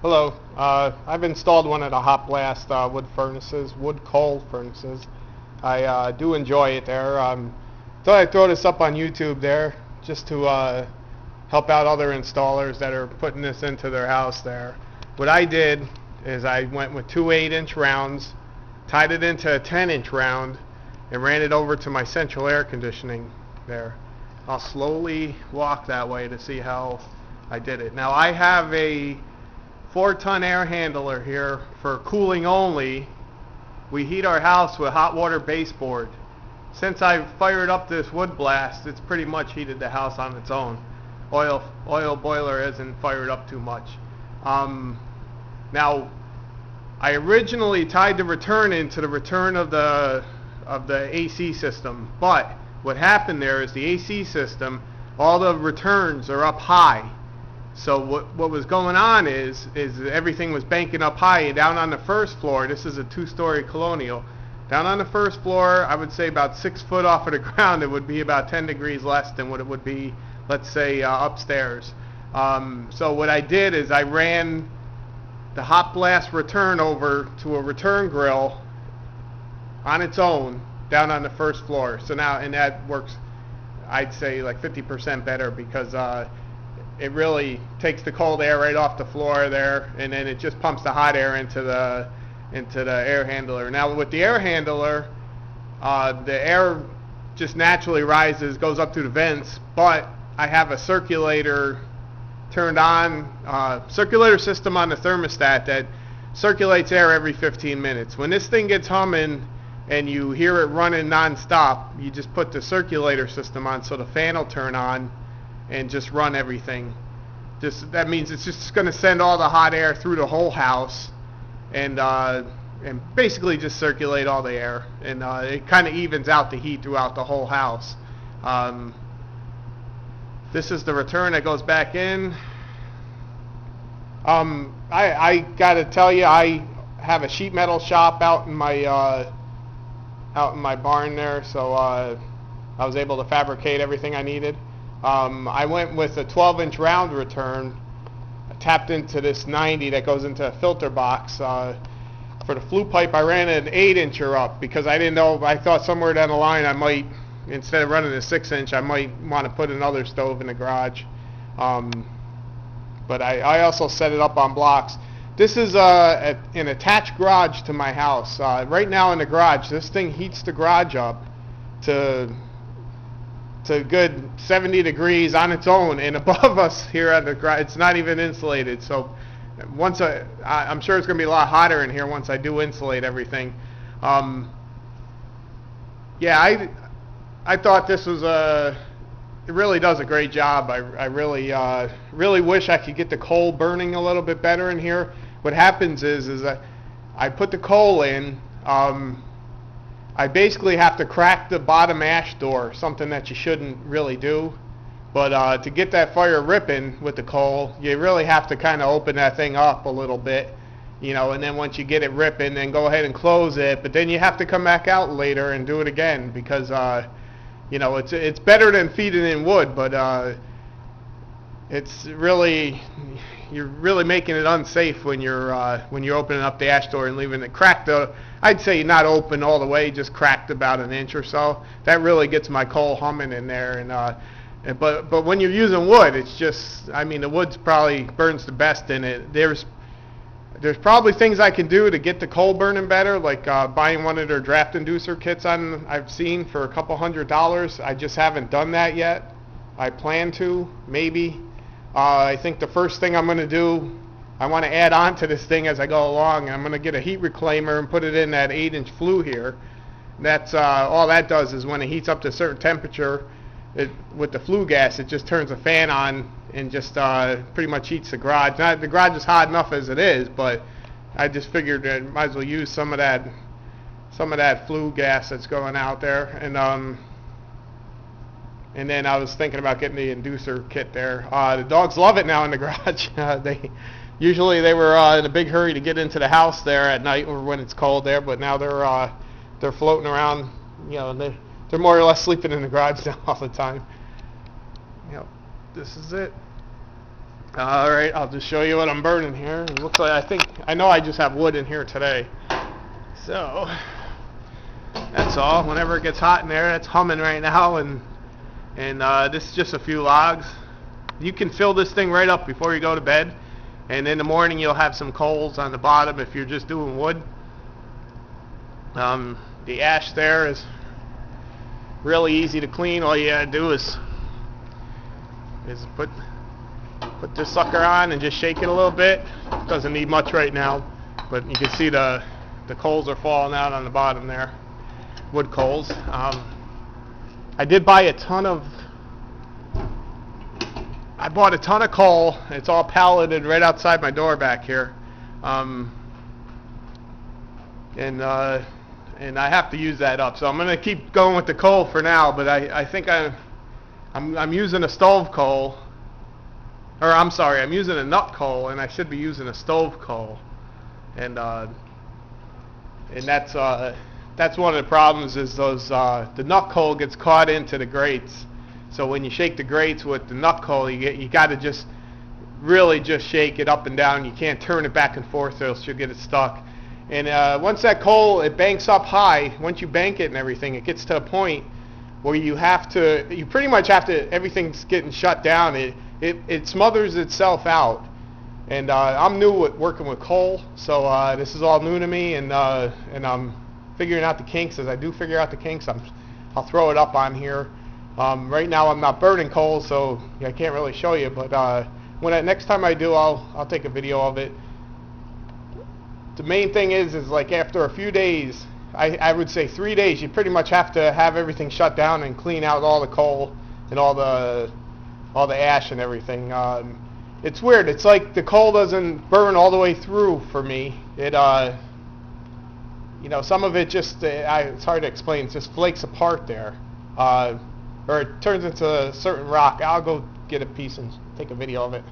Hello. I've installed one of the HotBlast wood coal furnaces. I do enjoy it there. Thought I'd throw this up on YouTube there just to help out other installers that are putting this into their house there. What I did is I went with two 8-inch rounds, tied it into a 10-inch round, and ran it over to my central air conditioning there. I'll slowly walk that way to see how I did it. Now I have a 4-ton air handler here for cooling only. We heat our house with hot water baseboard. Since I've fired up this wood blast, it's pretty much heated the house on its own. Oil boiler isn't fired up too much. Now, I originally tied the return into the return of the AC system, but what happened there is the AC system, all the returns are up high. So what was going on is everything was banking up high down on the first floor. This is a 2-story colonial. Down on the first floor, I would say about 6 foot off of the ground, it would be about 10 degrees less than what it would be, let's say, upstairs. So what I did is I ran the HotBlast return over to a return grill on its own down on the first floor. So now, and that works, I'd say, like 50% better because it really takes the cold air right off the floor there, and then it just pumps the hot air into the air handler. Now with the air handler, the air just naturally rises, goes up through the vents, but I have a circulator turned on, circulator system on the thermostat that circulates air every 15 minutes. When this thing gets humming and you hear it running non-stop, you just put the circulator system on so the fan will turn on and just run everything. That means it's just going to send all the hot air through the whole house and basically just circulate all the air, and it kind of evens out the heat throughout the whole house. This is the return that goes back in. I gotta tell you, I have a sheet metal shop out in my barn there, so I was able to fabricate everything I needed. I went with a 12-inch round return. I tapped into this 90 that goes into a filter box. For the flue pipe, I ran an 8-incher up because I didn't know. I thought somewhere down the line I might, instead of running a 6-inch, I might want to put another stove in the garage. But I also set it up on blocks. This is an attached garage to my house. Right now in the garage, this thing heats the garage up to good 70 degrees on its own, and above us here at the garage, it's not even insulated. So once I'm sure it's going to be a lot hotter in here once I do insulate everything. Yeah, I thought this was it really does a great job. I really wish I could get the coal burning a little bit better in here. What happens is that I put the coal in. I basically have to crack the bottom ash door, something that you shouldn't really do. But to get that fire ripping with the coal, you really have to kind of open that thing up a little bit, and then once you get it ripping, then go ahead and close it. But then you have to come back out later and do it again because, it's better than feeding in wood, but it's really, you're really making it unsafe when you're opening up the ash door and leaving it cracked. I'd say not open all the way, just cracked about an inch or so. That really gets my coal humming in there. And but when you're using wood, it's just, the wood's probably burns the best in it. There's probably things I can do to get the coal burning better, like buying one of their draft inducer kits I've seen for a couple $100. I just haven't done that yet. I plan to, maybe. I think the first thing I'm going to do, I want to add on to this thing as I go along. I'm going to get a heat reclaimer and put it in that 8-inch flue here. That's all that does is when it heats up to a certain temperature, with the flue gas, it just turns the fan on and just pretty much heats the garage. Now, the garage is hot enough as it is, but I just figured I might as well use some of that flue gas that's going out there. And then I was thinking about getting the inducer kit there. The dogs love it now in the garage. Usually they were in a big hurry to get into the house there at night or when it's cold there, but now they're floating around. They're more or less sleeping in the garage now all the time. This is it. All right, I'll just show you what I'm burning here. It looks like I know I just have wood in here today. So that's all. Whenever it gets hot in there, it's humming right now, and this is just a few logs. You can fill this thing right up before you go to bed, and in the morning you'll have some coals on the bottom if you're just doing wood. The ash there is really easy to clean. All you gotta do is put this sucker on and just shake it a little bit. Doesn't need much right now, but you can see the coals are falling out on the bottom there, wood coals. I did buy a ton of coal. It's all palleted right outside my door back here, and I have to use that up. So I'm gonna keep going with the coal for now. But I think I'm using a stove coal, or I'm sorry, I'm using a nut coal, and I should be using a stove coal, and that's one of the problems is the nut coal gets caught into the grates. So when you shake the grates with the nut coal, you got to just really just shake it up and down. You can't turn it back and forth, or else you'll get it stuck. And once that coal, it banks up high. Once you bank it and everything, it gets to a point where you pretty much have to, everything's getting shut down. It smothers itself out. And I'm new at working with coal, so this is all new to me, and I'm figuring out the kinks. As I do figure out the kinks, I'll throw it up on here. Right now I'm not burning coal, so I can't really show you, but next time I do, I'll take a video of it. The main thing is like after a few days, I would say 3 days, you pretty much have to have everything shut down and clean out all the coal and all the ash and everything. It's weird. It's like the coal doesn't burn all the way through for me. Some of it just, it's hard to explain. It just flakes apart there. Or it turns into a certain rock. I'll go get a piece and take a video of it.